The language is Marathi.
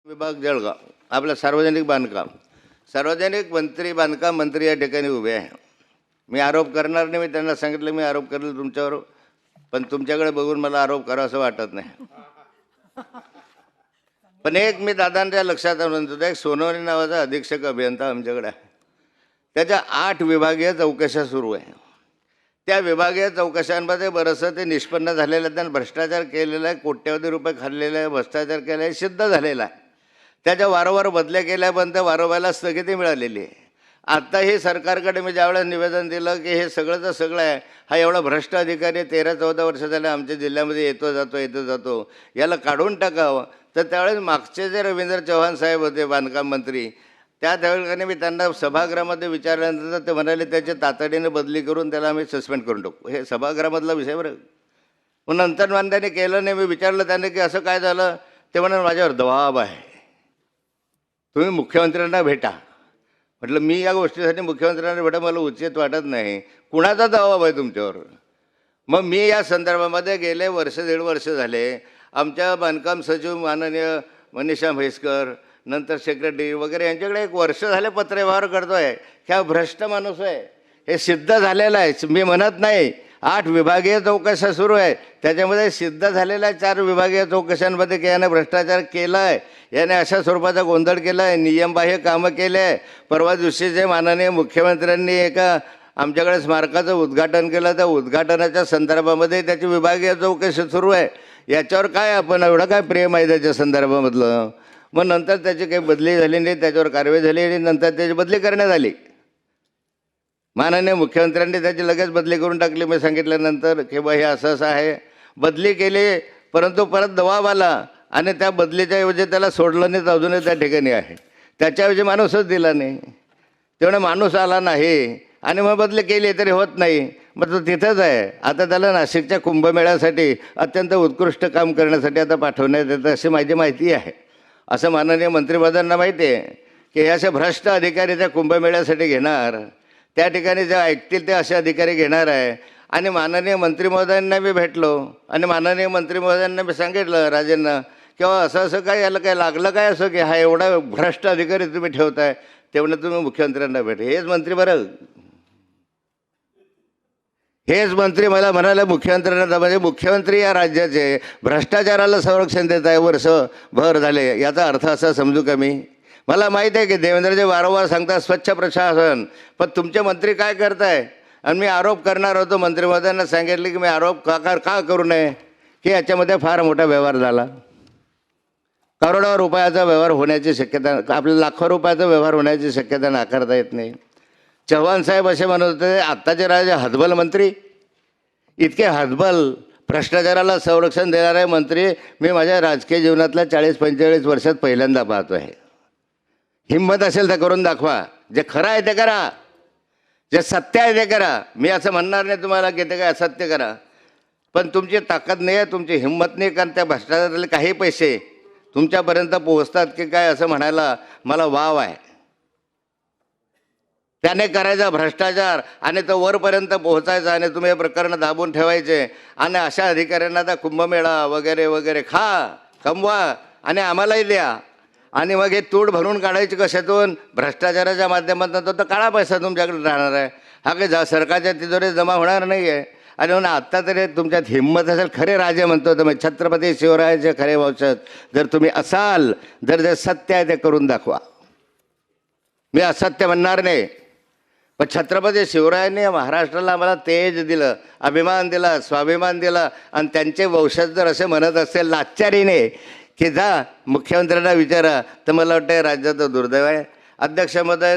विभाग जळगाव आपला सार्वजनिक बांधकाम मंत्री या ठिकाणी उभे आहे. मी आरोप करणार नाही. मी त्यांना सांगितलं मी आरोप करेल तुमच्यावर, पण तुमच्याकडे बघून मला आरोप करावा असं वाटत नाही. पण एक मी दादांच्या लक्षात आणून देतो, एक सोनवणे नावाचा अधीक्षक अभियंता आमच्याकडे आहे. त्याच्या 8 विभागीय चौकशा सुरू आहे. त्या विभागीय चौकशांमध्ये बरंचसं ते निष्पन्न झालेलं आहे. त्यांनी भ्रष्टाचार केलेला आहे, कोट्यवधी रुपये खाल्लेले आहे, भ्रष्टाचार केला आहे, सिद्ध झालेला आहे. त्याच्या वारंवार बदल्या केल्यापर्यंत वारंवारला स्थगिती मिळालेली आहे. आत्ताही सरकारकडे मी ज्यावेळेस निवेदन दिलं की हे सगळंचं सगळं आहे, हा एवढा भ्रष्ट अधिकारी 13-14 वर्ष झाले आमच्या जिल्ह्यामध्ये येतो जातो, याला काढून टाकावं. तर त्यावेळेस मागचे जे रवींद्र चव्हाण साहेब होते बांधकाम मंत्री, त्यावेळेला मी त्यांना सभागृहामध्ये विचारल्यानंतर ते म्हणाले त्याची तातडीने बदली करून त्याला आम्ही सस्पेंड करून टाकू. हे सभागृहामधला विषय बरं. मग नंतर त्यांनी केलं नाही. मी विचारलं त्याने की असं काय झालं. ते म्हणाले माझ्यावर दबाव आहे, तुम्ही मुख्यमंत्र्यांना भेटा. म्हटलं मी या गोष्टीसाठी मुख्यमंत्र्यांना भेटा मला उचित वाटत नाही. कुणाचा दबाव आहे तुमच्यावर. मग मी या संदर्भामध्ये गेले 1.5 वर्ष झाले आमच्या बांधकाम सचिव माननीय मनीषा म्हैसकर, नंतर सेक्रेटरी वगैरे यांच्याकडे 1 वर्ष झाले पत्रव्यवहार करतो आहे की हा भ्रष्ट माणूस आहे. हे सिद्ध झालेलं आहे. मी म्हणत नाही. 8 विभागीय चौकशा सुरू आहे, त्याच्यामध्ये सिद्ध झालेल्या 4 विभागीय चौकशांमध्ये की याने भ्रष्टाचार केला आहे, याने अशा स्वरूपाचा गोंधळ केला आहे, नियमबाह्य कामं केले आहे. परवा दिवशी जे माननीय मुख्यमंत्र्यांनी एका आमच्याकडे स्मारकाचं उद्घाटन केलं, त्या उद्घाटनाच्या संदर्भामध्ये त्याची विभागीय चौकशी सुरू आहे. याच्यावर काय आपण एवढं काय प्रेम आहे त्याच्या संदर्भामधलं. मग नंतर त्याची काही बदली झाली नाही, त्याच्यावर कारवाई झाली आणि नंतर त्याची बदली करण्यात आली. माननीय मुख्यमंत्र्यांनी त्याची लगेच बदली करून टाकली. मी सांगितल्यानंतर की बा हे असं आहे. बदली केली, परंतु परत दबाव आला आणि त्या बदलीच्या ऐवजी त्याला सोडलं नाही, तर अजूनही त्या ठिकाणी आहे. त्याच्याऐवजी माणूसच दिला नाही. तेवढा माणूस आला नाही आणि मग बदली केली तरी होत नाही. मग तो तिथंच आहे. आता त्याला नाशिकच्या कुंभमेळ्यासाठी अत्यंत उत्कृष्ट काम करण्यासाठी आता पाठवण्यात येतं अशी माझी माहिती आहे. असं माननीय मंत्रिमहोदयांना माहिती आहे की हे असे भ्रष्ट अधिकारी त्या कुंभमेळ्यासाठी घेणार, त्या ठिकाणी जे ऐकतील ते असे अधिकारी घेणार आहे. आणि माननीय मंत्री महोदयांना मी भेटलो आणि माननीय मंत्री महोदयांना मी सांगितलं राजेंना किंवा असं काय याला काय लागलं काय असं की हा एवढा भ्रष्ट अधिकारी तुम्ही ठेवताय, तेवढं तुम्ही मुख्यमंत्र्यांना भेट. हेच मंत्री बरं, हेच मंत्री मला म्हणाले मुख्यमंत्र्यांना, म्हणजे मुख्यमंत्री या राज्याचे भ्रष्टाचाराला संरक्षण देत आहे वर्षभर झाले. याचा अर्थ असा समजू का मी. मला माहीत आहे की देवेंद्रजी वारंवार सांगतात स्वच्छ प्रशासन, पण तुमचे मंत्री काय करताय. आणि मी आरोप करणार होतो. मंत्री महोदयांना सांगितले की मी आरोप का करू नये की याच्यामध्ये फार मोठा व्यवहार झाला. करोडो रुपयाचा व्यवहार होण्याची शक्यता, आपल्या लाखो रुपयाचा व्यवहार होण्याची शक्यता नाकारता येत नाही. चव्हाण साहेब असे म्हणत होते आत्ताचे राजे हतबल मंत्री, इतके हतबल भ्रष्टाचाराला संरक्षण देणारे मंत्री मी माझ्या राजकीय जीवनातल्या 40-45 वर्षात पहिल्यांदा पाहतो आहे. हिंमत असेल तर करून दाखवा. जे खरं आहे ते करा, जे सत्य आहे ते करा. मी असं म्हणणार नाही तुम्हाला की ते काय असत्य करा, पण तुमची ताकद नाही आहे, तुमची हिंमत नाही. कारण त्या भ्रष्टाचारातले काही पैसे तुमच्यापर्यंत पोहोचतात की काय असं म्हणायला मला वाव आहे. त्याने करायचा भ्रष्टाचार आणि तो वरपर्यंत पोहोचायचा आणि तुम्ही हे प्रकरण दाबून ठेवायचे. आणि अशा अधिकाऱ्यांना आता कुंभमेळा वगैरे वगैरे कमवा आणि आम्हालाही द्या. आणि मग हे तूट भरून काढायची कशातून, भ्रष्टाचाराच्या माध्यमातून. तर काळा पैसा तुमच्याकडे राहणार आहे, हा काही सरकारच्या तिजोरीत जमा होणार नाही आहे. आणि म्हणून आत्ता तरी तुमच्यात हिंमत असेल, खरे राजे म्हणतो तुम्ही, छत्रपती शिवरायाचे खरे वंशज जर तुम्ही असाल, जर जे सत्य आहे ते करून दाखवा. मी असत्य म्हणणार नाही. पण छत्रपती शिवरायांनी महाराष्ट्राला आम्हाला तेज दिलं, अभिमान दिला, स्वाभिमान दिला. आणि त्यांचे वंशज जर असे म्हणत असेल लाचारीने की जा मुख्यमंत्र्यांना विचारा, तर मला वाटतं राज्याचं दुर्दैव आहे. अध्यक्ष महोदय